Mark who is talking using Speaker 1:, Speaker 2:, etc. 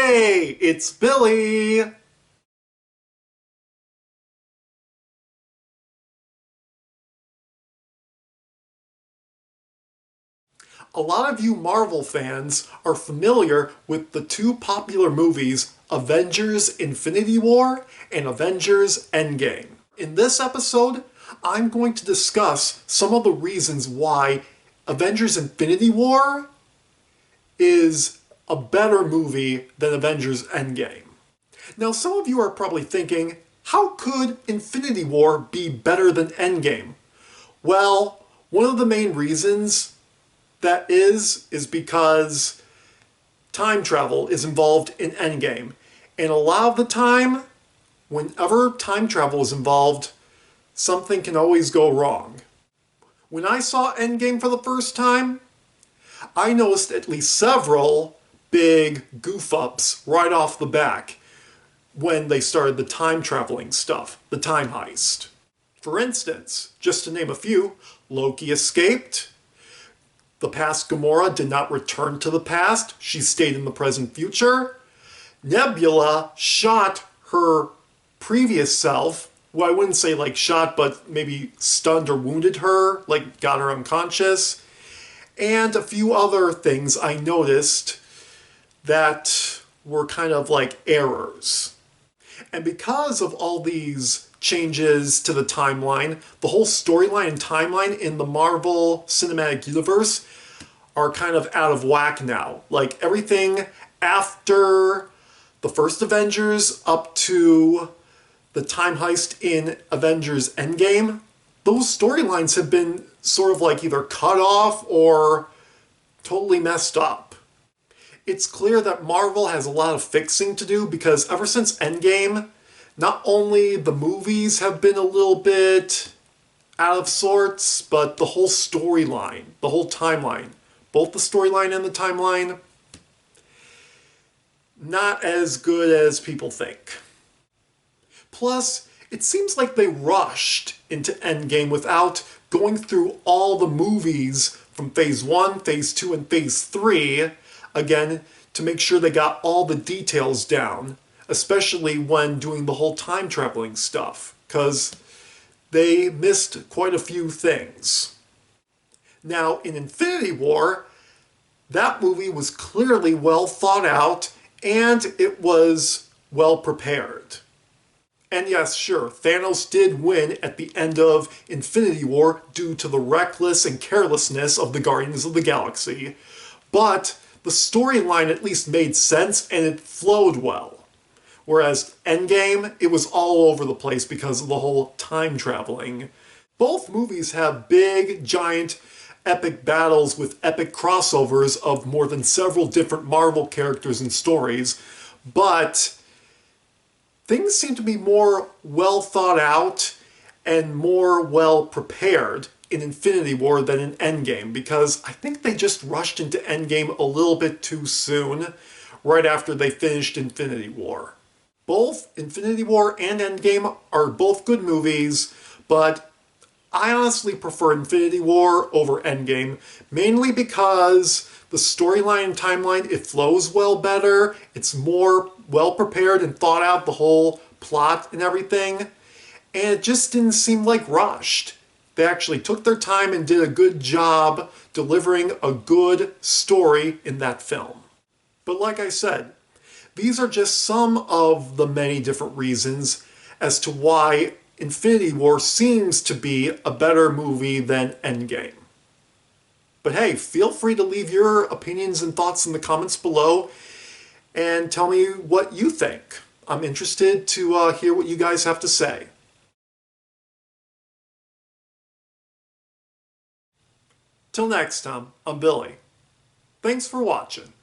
Speaker 1: Hey, it's Billy! A lot of you Marvel fans are familiar with the two popular movies Avengers Infinity War and Avengers Endgame. In this episode, I'm going to discuss some of the reasons why Avengers Infinity War is a better movie than Avengers Endgame. Now, some of you are probably thinking, how could Infinity War be better than Endgame? Well, one of the main reasons that is because time travel is involved in Endgame. And a lot of the time, whenever time travel is involved, something can always go wrong. When I saw Endgame for the first time, I noticed at least several big goof-ups right off the back when they started the time traveling stuff, the time heist. For instance, just to name a few, Loki escaped. The past Gamora did not return to the past. She stayed in the present future. Nebula shot her previous self. Well, I wouldn't say like shot, but maybe stunned or wounded her, like got her unconscious. And a few other things I noticed that were kind of like errors. And because of all these changes to the timeline, the whole storyline and timeline in the Marvel Cinematic Universe are kind of out of whack now. Like everything after the first Avengers up to the time heist in Avengers Endgame, those storylines have been sort of like either cut off or totally messed up. It's clear that Marvel has a lot of fixing to do because ever since Endgame, not only the movies have been a little bit out of sorts, but the whole storyline, the whole timeline, both the storyline and the timeline, not as good as people think. Plus, it seems like they rushed into Endgame without going through all the movies from Phase 1, Phase 2, and Phase 3, again, to make sure they got all the details down, especially when doing the whole time traveling stuff, because they missed quite a few things. Now, in Infinity War, that movie was clearly well thought out and it was well prepared. And yes, sure, Thanos did win at the end of Infinity War due to the reckless and carelessness of the Guardians of the Galaxy, but the storyline at least made sense and it flowed well. Whereas Endgame, it was all over the place because of the whole time traveling. Both movies have big, giant, epic battles with epic crossovers of more than several different Marvel characters and stories, but things seem to be more well thought out and more well prepared in Infinity War than in Endgame, because I think they just rushed into Endgame a little bit too soon, right after they finished Infinity War. Both Infinity War and Endgame are both good movies, but I honestly prefer Infinity War over Endgame, mainly because the storyline and timeline, it flows well better, it's more well prepared and thought out, the whole plot and everything, and it just didn't seem like rushed. They actually took their time and did a good job delivering a good story in that film. But like I said, these are just some of the many different reasons as to why Infinity War seems to be a better movie than Endgame. But hey, feel free to leave your opinions and thoughts in the comments below and tell me what you think. I'm interested to hear what you guys have to say. Till next time, I'm Billy. Thanks for watching.